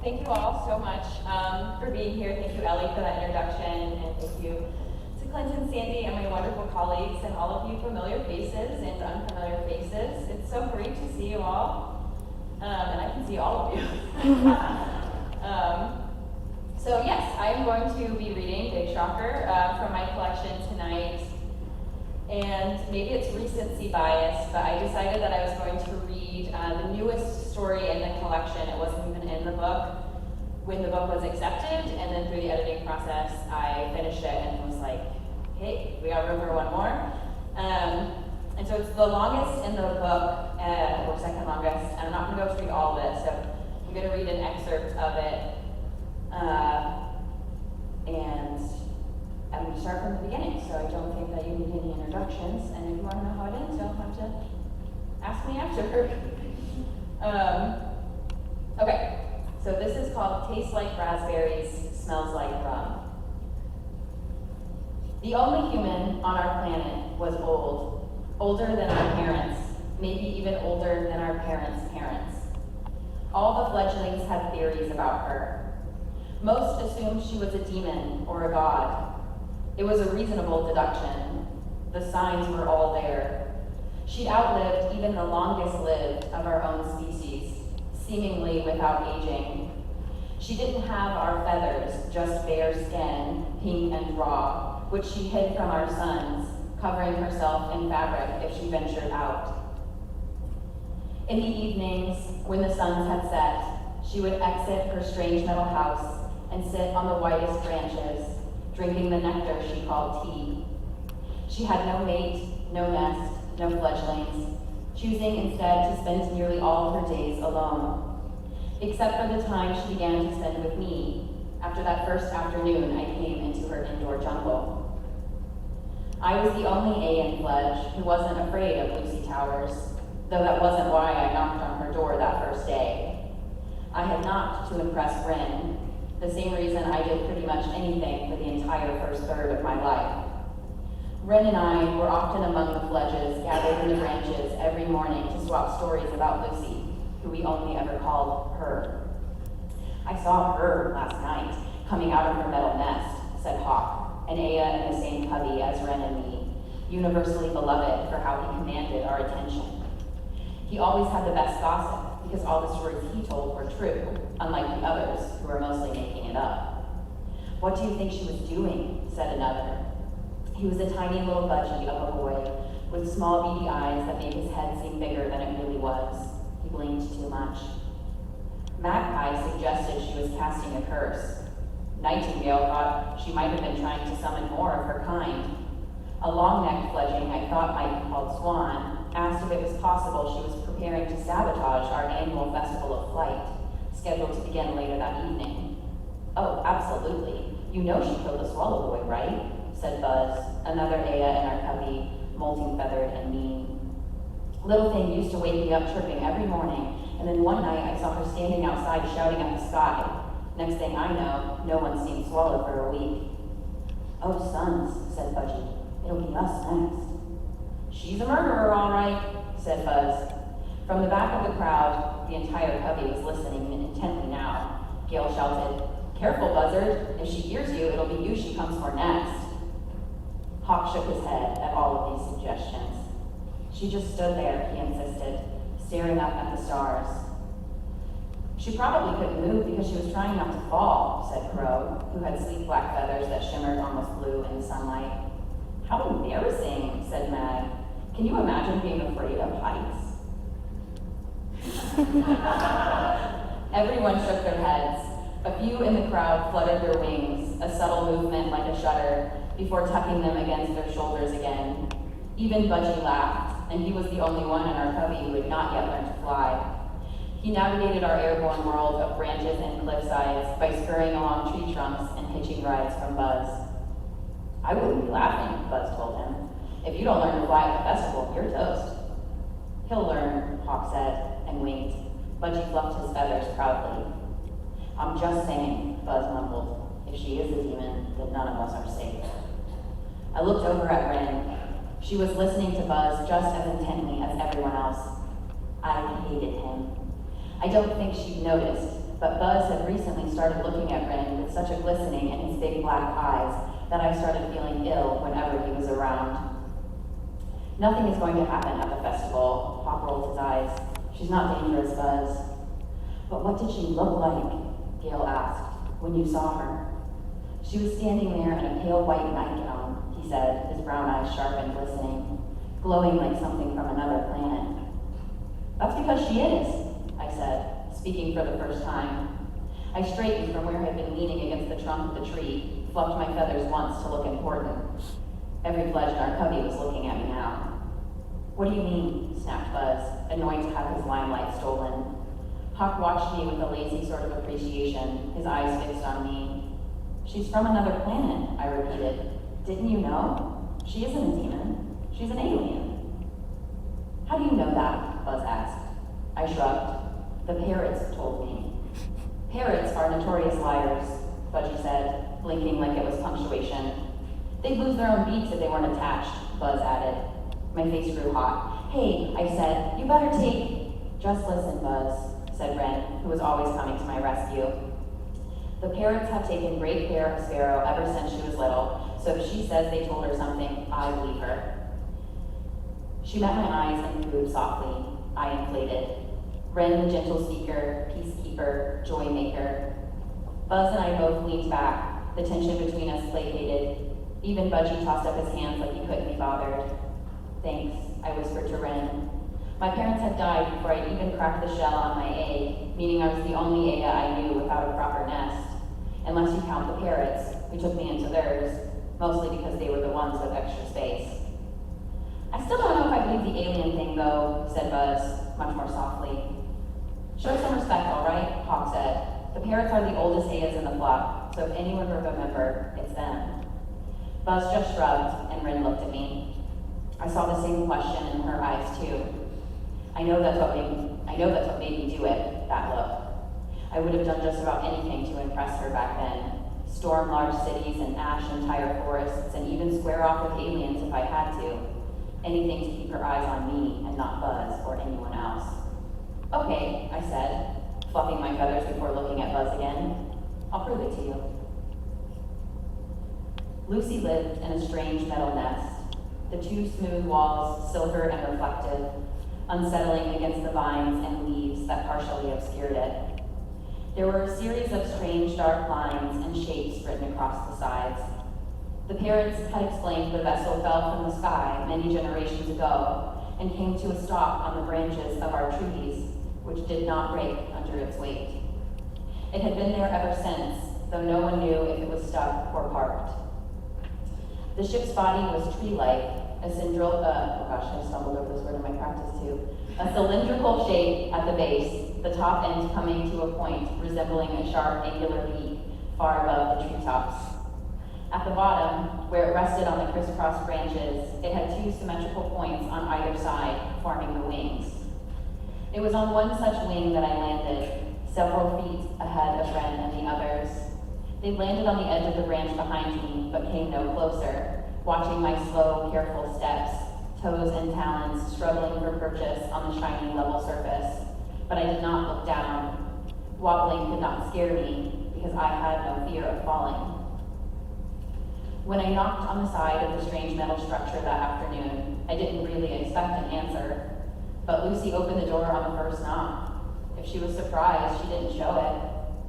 Thank you all so much for being here. Thank you, Ellie, for that introduction, and thank you to Clinton, Sandy, and my wonderful colleagues, and all of you familiar faces and unfamiliar faces. It's so great to see you all, and I can see all of you. So yes, I am going to be reading, big shocker, from my collection tonight. And maybe it's recency bias, but I decided that I was going to read the newest story in the collection. It wasn't even in the book when the book was accepted, and then through the editing process, I finished it and was like, hey, we got room for one more. And so it's the longest in the book, or second longest, and I'm not going to go through all of it, so I'm going to read an excerpt of it. And I'm going to start from the beginning, so I don't think that you need any introductions, and if you want to know how it ends, you'll have to ask me after. Okay, so this is called Tastes Like Raspberries, Smells Like Rum. The only human on our planet was old, older than our parents, maybe even older than our parents' parents. All the fledglings had theories about her. Most assumed she was a demon or a god. It was a reasonable deduction. The signs were all there. She'd outlived even the longest lived of our own species, seemingly without aging. She didn't have our feathers, just bare skin, pink and raw, which she hid from our suns, covering herself in fabric if she ventured out. In the evenings, when the suns had set, she would exit her strange metal house and sit on the whitest branches, drinking the nectar she called tea. She had no mate, no nest, no fledglings, choosing instead to spend nearly all her days alone, except for the time she began to spend with me after that first afternoon I came into her indoor jungle. I was the only A in Fledge who wasn't afraid of Lucy Towers, though that wasn't why I knocked on her door that first day. I had knocked to impress Bryn, the same reason I did pretty much anything for the entire first third of my life. Wren and I were often among the fledges gathered in the branches every morning to swap stories about Lucy, who we only ever called her. I saw her last night, coming out of her metal nest, said Hawk, and Aya in the same cubby as Wren and me, universally beloved for how he commanded our attention. He always had the best gossip, because all the stories he told were true, unlike the others, who were mostly making it up. What do you think she was doing? Said another. He was a tiny little budgie of a boy, with small beady eyes that made his head seem bigger than it really was. He blinked too much. Magpie suggested she was casting a curse. Nightingale thought she might have been trying to summon more of her kind. A long-necked fledgling I thought might be called Swan asked if it was possible she was preparing to sabotage our annual festival of flight, scheduled to begin later that evening. Oh, absolutely. You know she killed the swallow boy, right? Said Buzz, another Aya in our cubby, molting feathered and mean. Little thing used to wake me up chirping every morning, and then one night I saw her standing outside shouting at the sky. Next thing I know, no one's seen Swallow for a week. Oh, sons, said Budgie. It'll be us next. She's a murderer, all right, said Buzz. From the back of the crowd, the entire cubby was listening intently now. Gail shouted, Careful, Buzzard. If she hears you, it'll be you she comes for next. Hawk shook his head at all of these suggestions. She just stood there, he insisted, staring up at the stars. She probably couldn't move because she was trying not to fall, said Crow, who had sleek black feathers that shimmered almost blue in the sunlight. How embarrassing, said Mag. Can you imagine being afraid of heights? Everyone shook their heads. A few in the crowd fluttered their wings, a subtle movement like a shudder, before tucking them against their shoulders again. Even Budgie laughed, and he was the only one in our cubby who had not yet learned to fly. He navigated our airborne world of branches and cliffsides by scurrying along tree trunks and hitching rides from Buzz. I wouldn't be laughing, Buzz told him. If you don't learn to fly at the festival, you're toast. He'll learn, Hawk said, and winked. Budgie fluffed his feathers proudly. I'm just saying, Buzz mumbled. If she is a demon, then none of us are safe. I looked over at Wren. She was listening to Buzz just as intently as everyone else. I hated him. I don't think she'd noticed, but Buzz had recently started looking at Ren with such a glistening in his big black eyes that I started feeling ill whenever he was around. Nothing is going to happen at the festival, Pop rolled his eyes. She's not dangerous, Buzz. But what did she look like? Gail asked, when you saw her. She was standing there in a pale white nightgown, he said, his brown eyes sharp and glistening, glowing like something from another planet. That's because she is, I said, speaking for the first time. I straightened from where I had been leaning against the trunk of the tree, fluffed my feathers once to look important. Every fledge in our cubby was looking at me now. What do you mean? Snapped Buzz, annoyed to have his limelight stolen. Huck watched me with a lazy sort of appreciation, his eyes fixed on me. She's from another planet, I repeated. Didn't you know? She isn't a demon. She's an alien. How do you know that? Buzz asked. I shrugged. The parrots told me. Parrots are notorious liars, Budgie said, blinking like it was punctuation. They'd lose their own beaks if they weren't attached, Buzz added. My face grew hot. Hey, I said, you better take... Just listen, Buzz, said Ren, who was always coming to my rescue. The parrots have taken great care of Sparrow ever since she was little, so if she says they told her something, I believe her. She met my eyes and cooed softly. I inflated. Ren, the gentle speaker, peacekeeper, joy maker. Buzz and I both leaned back, the tension between us placated. Even Budgie tossed up his hands like he couldn't be bothered. Thanks, I whispered to Ren. My parents had died before I'd even cracked the shell on my egg, meaning I was the only Aya I knew without a proper nest. Unless you count the parrots, who took me into theirs, mostly because they were the ones with extra space. I still don't know if I believe the alien thing, though, said Buzz, much more softly. Show some respect, all right, Hawk said. The parrots are the oldest Ayas in the flock, so if anyone were a member, it's them. Buzz just shrugged, and Rin looked at me. I saw the same question in her eyes, too. I know that's what made me do it, that look. I would have done just about anything to impress her back then. Storm large cities and ash entire forests, and even square off with aliens if I had to. Anything to keep her eyes on me and not Buzz or anyone else. Okay, I said, fluffing my feathers before looking at Buzz again. I'll prove it to you. Lucy lived in a strange metal nest, the two smooth walls silver and reflective, unsettling against the vines and leaves that partially obscured it. There were a series of strange dark lines and shapes written across the sides. The parrots had explained the vessel fell from the sky many generations ago and came to a stop on the branches of our trees, which did not break under its weight. It had been there ever since, though no one knew if it was stuck or parked. The ship's body was tree-like, I stumbled over this word in my practice too. A cylindrical shape at the base, the top end coming to a point resembling a sharp angular beak far above the treetops. At the bottom, where it rested on the crisscross branches, it had two symmetrical points on either side, forming the wings. It was on one such wing that I landed, several feet ahead of Ren and the others. They landed on the edge of the branch behind me, but came no closer, watching my slow, careful steps, toes and talons struggling for purchase on the shiny level surface. But I did not look down. Wobbling could not scare me, because I had no fear of falling. When I knocked on the side of the strange metal structure that afternoon, I didn't really expect an answer, but Lucy opened the door on the first knock. If she was surprised, she didn't show it.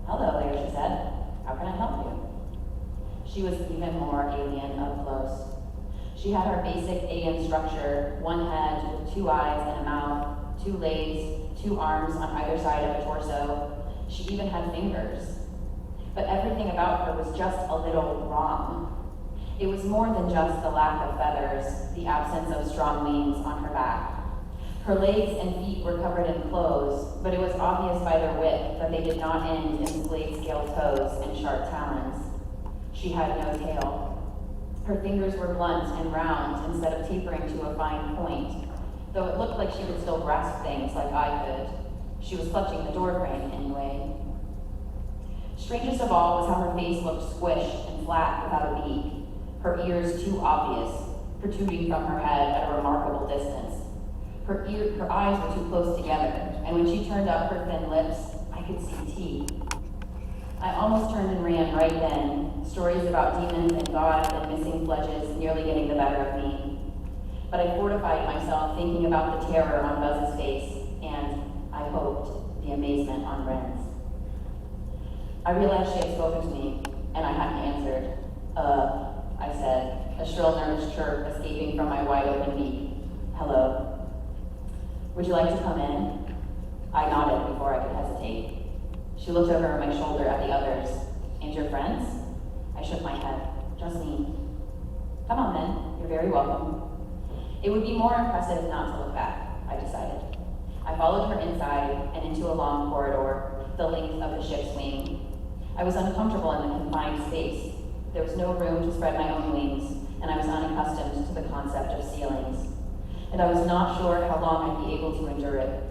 Hello there, she said. How can I help you? She was even more alien up close. She had our basic AN structure, one head with two eyes and a mouth, two legs, two arms on either side of a torso. She even had fingers. But everything about her was just a little wrong. It was more than just the lack of feathers, the absence of strong wings on her back. Her legs and feet were covered in clothes, but it was obvious by their width that they did not end in blade-scale toes and sharp talons. She had no tail. Her fingers were blunt and round instead of tapering to a fine point, though it looked like she could still grasp things like I could. She was clutching the doorframe anyway. Strangest of all was how her face looked squished and flat without a beak, her ears too obvious, protruding from her head at a remarkable distance. Her eyes were too close together, and when she turned up her thin lips, I could see teeth. I almost turned and ran right then, stories about demons and God and missing fledges nearly getting the better of me. But I fortified myself thinking about the terror on Buzz's face and, I hoped, the amazement on Ren's. I realized she had spoken to me, and I hadn't answered. I said, a shrill nervous chirp escaping from my wide-open beak. Hello. Would you like to come in? I nodded before I could hesitate. She looked over my shoulder at the others. And your friends? I shook my head. Just me. Come on then, you're very welcome. It would be more impressive not to look back, I decided. I followed her inside and into a long corridor, the length of the ship's wing. I was uncomfortable in the confined space. There was no room to spread my own wings, and I was unaccustomed to the concept of ceilings. And I was not sure how long I'd be able to endure it.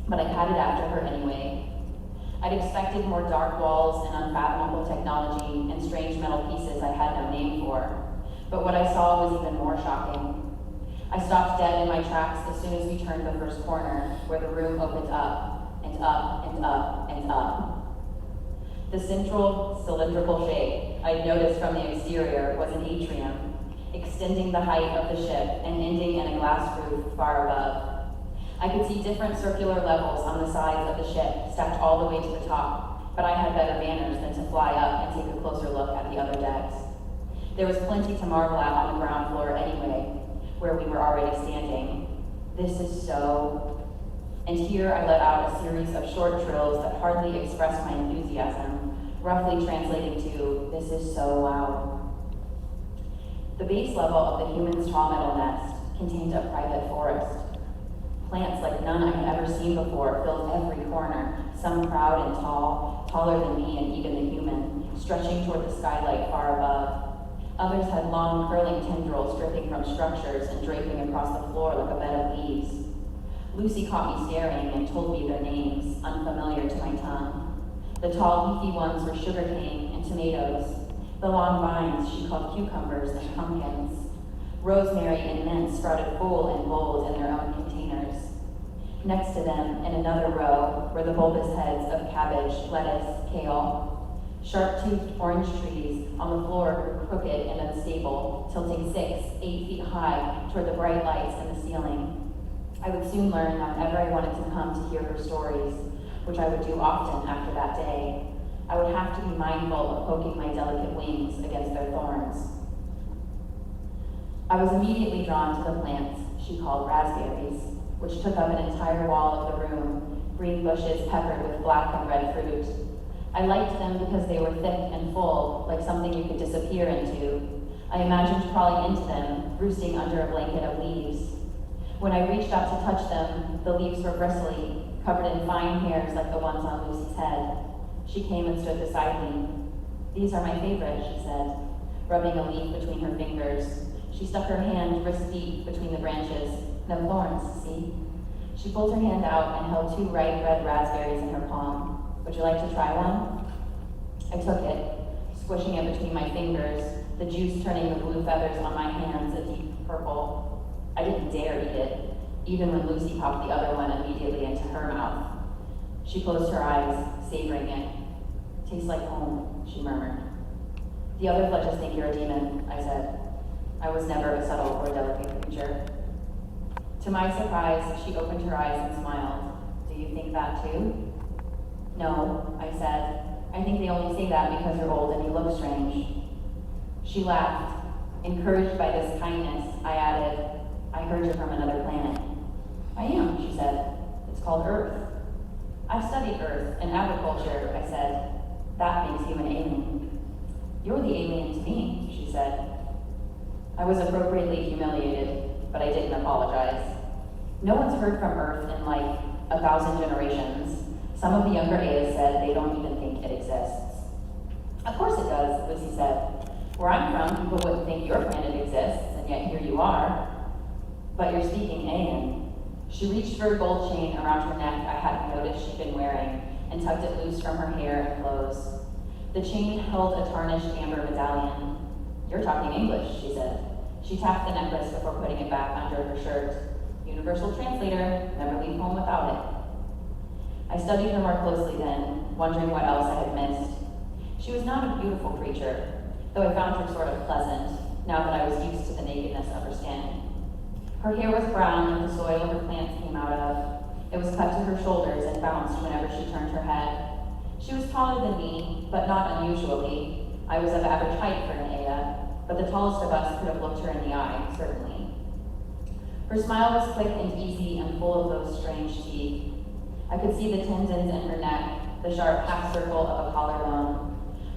But I padded after her anyway. I'd expected more dark walls and unfathomable technology and strange metal pieces I had no name for. But what I saw was even more shocking. I stopped dead in my tracks as soon as we turned the first corner, where the room opened up, and up, and up, and up. The central cylindrical shape I'd noticed from the exterior was an atrium, extending the height of the ship and ending in a glass roof far above. I could see different circular levels on the sides of the ship, stacked all the way to the top, but I had better manners than to fly up and take a closer look at the other decks. There was plenty to marvel at on the ground floor anyway, where we were already standing. This is so... And here I let out a series of short trills that hardly expressed my enthusiasm, roughly translating to, this is so wow. The base level of the human's tall metal nest contained a private forest. Plants like none I had ever seen before filled every corner, some proud and tall, taller than me and even the human, stretching toward the skylight far above. Others had long curling tendrils dripping from structures and draping across the floor like a bed of leaves. Lucy caught me staring and told me their names, unfamiliar to my tongue. The tall, leafy ones were sugarcane and tomatoes. The long vines she called cucumbers and pumpkins. Rosemary and mint sprouted full and bold in their own containers. Next to them, in another row, were the bulbous heads of cabbage, lettuce, kale. Sharp-toothed orange trees on the floor were crooked and unstable, tilting 6, 8 feet high toward the bright lights in the ceiling. I would soon learn that whenever I wanted to come to hear her stories, which I would do often after that day, I would have to be mindful of poking my delicate wings against their thorns. I was immediately drawn to the plants she called raspberries, which took up an entire wall of the room, green bushes peppered with black and red fruit. I liked them because they were thick and full, like something you could disappear into. I imagined crawling into them, roosting under a blanket of leaves. When I reached out to touch them, the leaves were bristly, covered in fine hairs like the ones on Lucy's head. She came and stood beside me. These are my favorite, she said, rubbing a leaf between her fingers. She stuck her hand wrist deep between the branches. No thorns, see? She pulled her hand out and held 2 ripe red raspberries in her palm. Would you like to try one? I took it, squishing it between my fingers, the juice turning the blue feathers on my hands a deep purple. I didn't dare eat it, even when Lucy popped the other one immediately into her mouth. She closed her eyes, savoring it. Tastes like home, she murmured. The other fledges think you're a demon, I said. I was never a subtle or delicate creature. To my surprise, she opened her eyes and smiled. Do you think that too? No, I said. I think they only say that because you're old and you look strange. She laughed. Encouraged by this kindness, I added, I heard you're from another planet. I am, she said. It's called Earth. I've studied Earth and agriculture, I said. That makes you an alien. You're the alien to me, she said. I was appropriately humiliated, but I didn't apologize. No one's heard from Earth in like 1,000 generations. Some of the younger A's said they don't even think it exists. Of course it does, Lucy said. Where I'm from, people wouldn't think your planet exists, and yet here you are. But you're speaking Ayan. She reached for a gold chain around her neck I hadn't noticed she'd been wearing, and tugged it loose from her hair and clothes. The chain held a tarnished amber medallion. You're talking English, she said. She tapped the necklace before putting it back under her shirt. Universal translator, never leave home without it. I studied her more closely then, wondering what else I had missed. She was not a beautiful creature, though I found her sort of pleasant, now that I was used to the nakedness of her skin. Her hair was brown with the soil her plants came out of. It was cut to her shoulders and bounced whenever she turned her head. She was taller than me, but not unusually. I was of average height for an Aya, but the tallest of us could have looked her in the eye, certainly. Her smile was quick and easy and full of those strange teeth. I could see the tendons in her neck, the sharp half circle of a collarbone.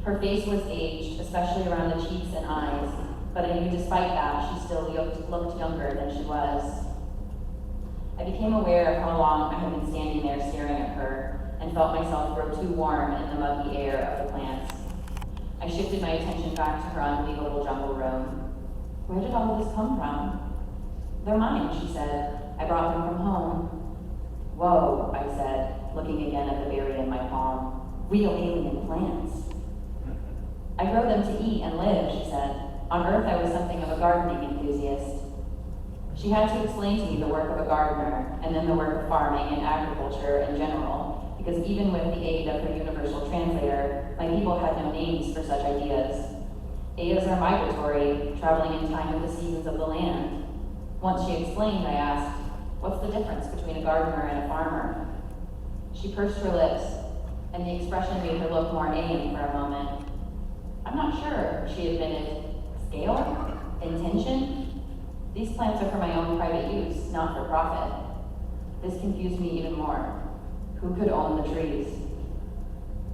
Her face was aged, especially around the cheeks and eyes, but I knew despite that, she still looked younger than she was. I became aware of how long I had been standing there staring at her, and felt myself grow too warm in the muggy air of the plants. I shifted my attention back to her unbelievable jungle room. Where did all of this come from? They're mine, she said. I brought them from home. Whoa, I said, looking again at the berry in my palm. Real alien plants. I grow them to eat and live, she said. On Earth, I was something of a gardening enthusiast. She had to explain to me the work of a gardener, and then the work of farming and agriculture in general, because even with the aid of her universal translator, my people had no names for such ideas. Ayas are migratory, traveling in time with the seasons of the land. Once she explained, I asked, what's the difference between a gardener and a farmer? She pursed her lips, and the expression made her look more alien for a moment. I'm not sure, she admitted. Scale? Intention? These plants are for my own private use, not for profit. This confused me even more. Who could own the trees?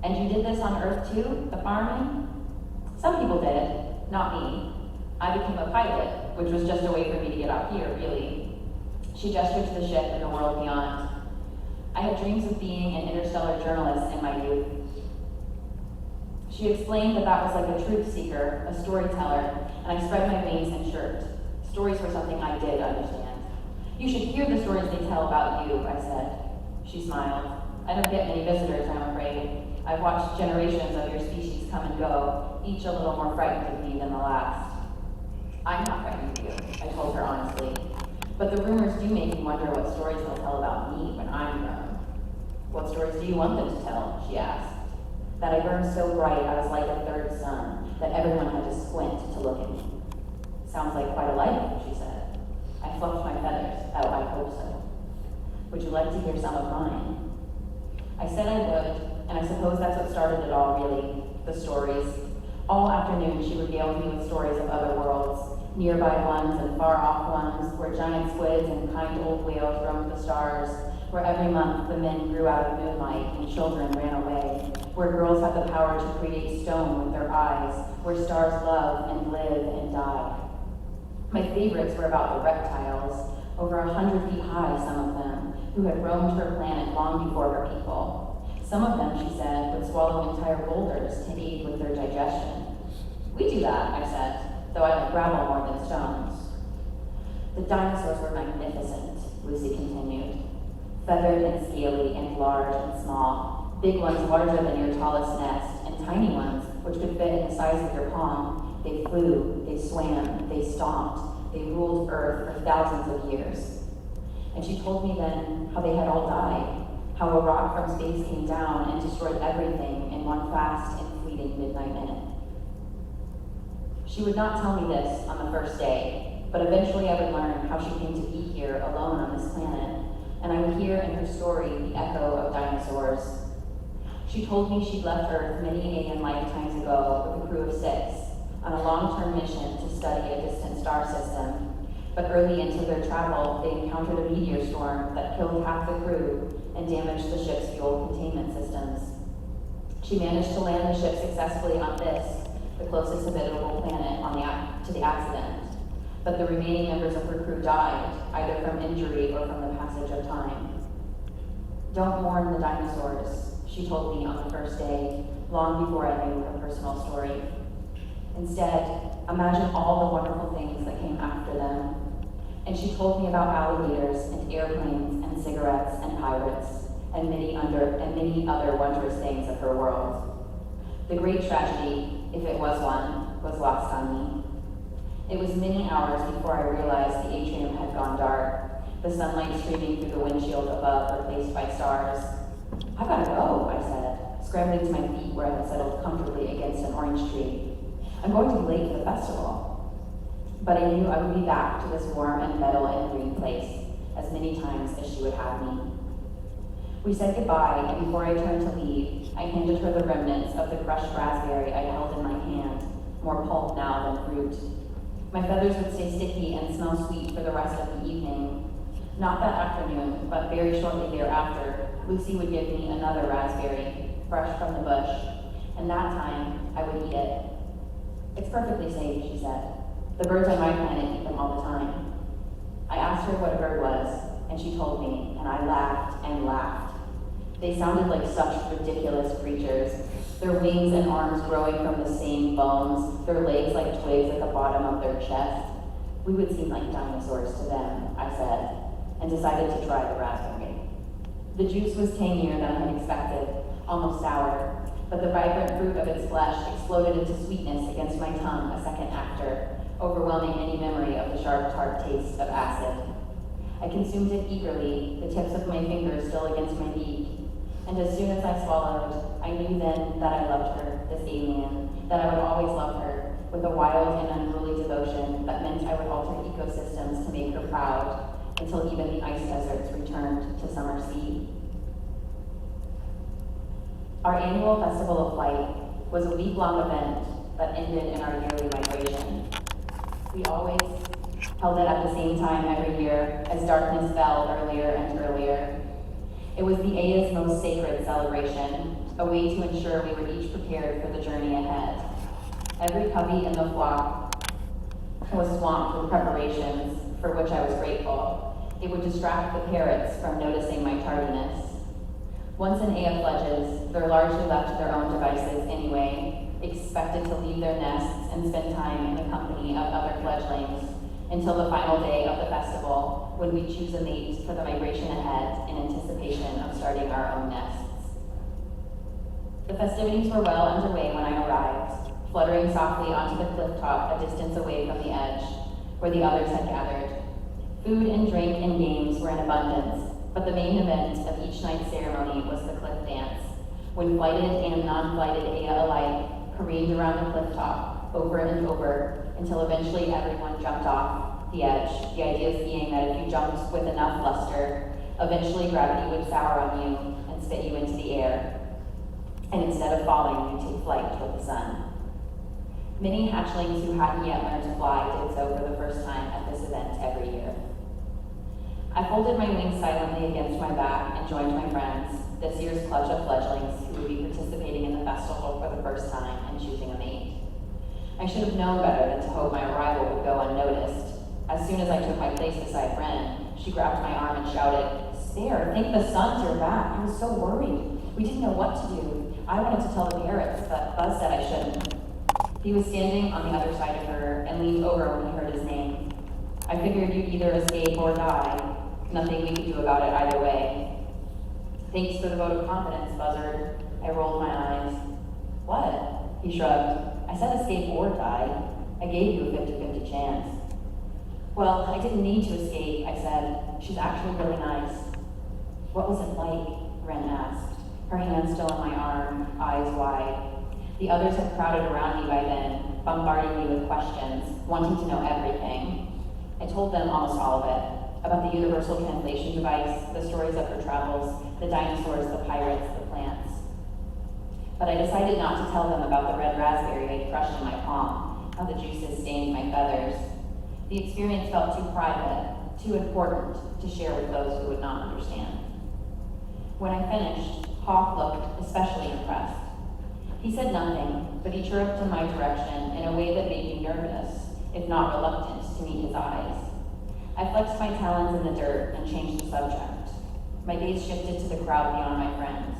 And you did this on Earth too, the farming? Some people did, not me. I became a pilot, which was just a way for me to get out here, really. She gestured to the ship and the world beyond. I had dreams of being an interstellar journalist in my youth. She explained that was like a truth seeker, a storyteller, and I spread my wings and chirped. Stories were something I did understand. You should hear the stories they tell about you, I said. She smiled. I don't get many visitors, I'm afraid. I've watched generations of your species come and go, each a little more frightened of me than the last. I'm not frightened of you, I told her honestly. But the rumors do make me wonder what stories they'll tell about me when I'm grown. What stories do you want them to tell? She asked. That I burned so bright I was like a third sun, that everyone had to squint to look at me. Sounds like quite a life, she said. I fluffed my feathers. Oh, I hope so. Would you like to hear some of mine? I said I would, and I suppose that's what started it all, really, the stories. All afternoon, she regaled me with stories of other worlds, nearby ones and far-off ones, where giant squids and kind old whales roamed the stars, where every month the men grew out of moonlight and children ran away, where girls had the power to create stone with their eyes, where stars love and live and die. My favorites were about the reptiles, over 100 feet high, some of them, who had roamed her planet long before her people. Some of them, she said, would swallow entire boulders to aid with their digestion. We do that, I said, though I like gravel more than stones. The dinosaurs were magnificent, Lucy continued. Feathered and scaly and large and small, big ones larger than your tallest nest, and tiny ones which could fit in the size of your palm. They flew, they swam, they stomped, they ruled Earth for thousands of years. And she told me then how they had all died, how a rock from space came down and destroyed everything in one fast and fleeting midnight minute. She would not tell me this on the first day, but eventually I would learn how she came to be here alone on this planet, and I would hear in her story the echo of dinosaurs. She told me she'd left Earth many alien lifetimes ago with a crew of 6, on a long-term mission to study a distant star system. But early into their travel, they encountered a meteor storm that killed half the crew and damaged the ship's fuel containment systems. She managed to land the ship successfully on this, the closest habitable planet to the accident. But the remaining members of her crew died, either from injury or from the passage of time. Don't mourn the dinosaurs, she told me on the first day, long before I knew her personal story. Instead, imagine all the wonderful things that came after them. And she told me about alligators and airplanes and cigarettes and pirates and many other wondrous things of her world. The great tragedy, if it was one, was lost on me. It was many hours before I realized the atrium had gone dark, the sunlight streaming through the windshield above replaced by stars. I gotta go, I said. scrambling to my feet where I had settled comfortably against an orange tree. I'm going to be late for the festival. But I knew I would be back to this warm and meadow and green place as many times as she would have me. We said goodbye, and before I turned to leave, I handed her the remnants of the crushed raspberry I held in my hand, more pulp now than fruit. My feathers would stay sticky and smell sweet for the rest of the evening. Not that afternoon, but very shortly thereafter, Lucy would give me another raspberry, fresh from the bush, and that time I would eat it. It's perfectly safe, she said. The birds on my planet eat them all the time. I asked her what a bird was, and she told me, and I laughed and laughed. They sounded like such ridiculous creatures, their wings and arms growing from the same bones, their legs like twigs at the bottom of their chest. We would seem like dinosaurs to them, I said, and decided to try the raspberry. The juice was tangier than I had expected, almost sour, but the vibrant fruit of its flesh exploded into sweetness against my tongue a second after, overwhelming any memory of the sharp, tart taste of acid. I consumed it eagerly, the tips of my fingers still against my beak, and as soon as I swallowed, I knew then that I loved her, this alien, that I would always love her, with a wild and unruly devotion that meant I would alter ecosystems to make her proud, until even the ice deserts returned to summer seed. Our annual Festival of Flight was a week-long event that ended in our yearly migration. We always held it at the same time every year as darkness fell earlier and earlier. It was the Aya's most sacred celebration, a way to ensure we were each prepared for the journey ahead. Every puppy in the flock was swamped with preparations, for which I was grateful. It would distract the parrots from noticing my tardiness. Once an Aya fledges, they're largely left to their own devices anyway, expected to leave their nests and spend time in the company of other fledglings until the final day of the festival, when we choose a mate for the migration ahead in anticipation of starting our own nests. The festivities were well underway when I arrived, fluttering softly onto the cliff top a distance away from the edge, where the others had gathered. Food and drink and games were in abundance, but the main event of each night's ceremony was the cliff dance, when flighted and non-flighted Aya alike careened around the cliff top, over and over, until eventually everyone jumped off the edge, the idea being that if you jumped with enough luster, eventually gravity would sour on you and spit you into the air, and instead of falling, you'd take flight toward the sun. Many hatchlings who hadn't yet learned to fly did so for the first time at this event every year. I folded my wings silently against my back and joined my friends, this year's clutch of fledglings who would be participating in the festival for the first time and choosing a mate. I should have known better than to hope my arrival would go unnoticed. As soon as I took my place beside Ren, she grabbed my arm and shouted, "Spare, thank the suns you're back. I was so worried. We didn't know what to do. I wanted to tell the parrots, but Buzz said I shouldn't." He was standing on the other side of her and leaned over when he heard his name. "I figured you'd either escape or die. Nothing we could do about it either way." "Thanks for the vote of confidence, Buzzard." I rolled my eyes. "What?" He shrugged. "I said escape or die. I gave you a 50-50 chance." "Well, I didn't need to escape," I said. "She's actually really nice." "What was it like?" Ren asked, her hand still on my arm, eyes wide. The others had crowded around me by then, bombarding me with questions, wanting to know everything. I told them almost all of it, about the universal translation device, the stories of her travels, the dinosaurs, the pirates, the plants. But I decided not to tell them about the red raspberry I'd crushed in my palm, how the juices stained my feathers. The experience felt too private, too important to share with those who would not understand. When I finished, Hawk looked especially impressed. He said nothing, but he chirruped in my direction in a way that made me nervous, if not reluctant, to meet his eyes. I flexed my talons in the dirt and changed the subject. My gaze shifted to the crowd beyond my friends.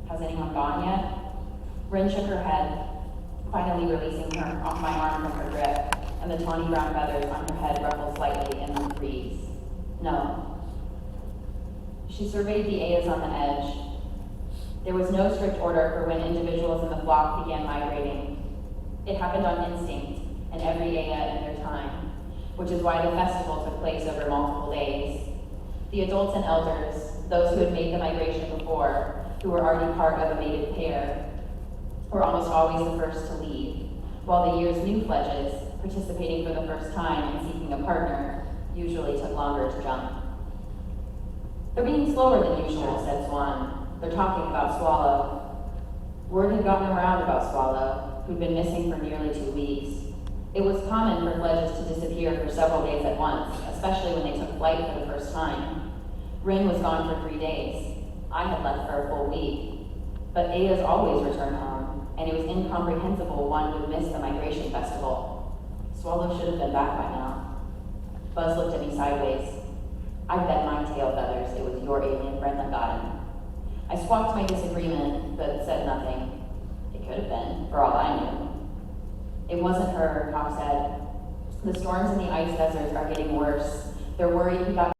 "Has anyone gone yet?" Rin shook her head, finally releasing her off my arm from her grip, and the tawny brown feathers on her head ruffled slightly in the breeze. "No." She surveyed the Ayas on the edge. There was no strict order for when individuals in the flock began migrating. It happened on instinct, and every Aya in their time, which is why the festival took place over multiple days. The adults and elders, those who had made the migration before, who were already part of a mated pair, were almost always the first to leave, while the year's new fledges, participating for the first time and seeking a partner, usually took longer to jump. "They're being slower than usual," said Swan. "They're talking about Swallow." Word had gotten around about Swallow, who'd been missing for nearly 2 weeks. It was common for fledges to disappear for several days at once, especially when they took flight for the first time. Rin was gone for 3 days. I had left for a full week. But Ada's always returned home, and it was incomprehensible one would miss the migration festival. Swallow should have been back by now. Buzz looked at me sideways. "I bet my tail feathers it was your alien friend that got him." I squawked my disagreement, but said nothing. It could have been, for all I knew. "It wasn't her," Hawk said. "The storms in the ice deserts are getting worse. They're worried he got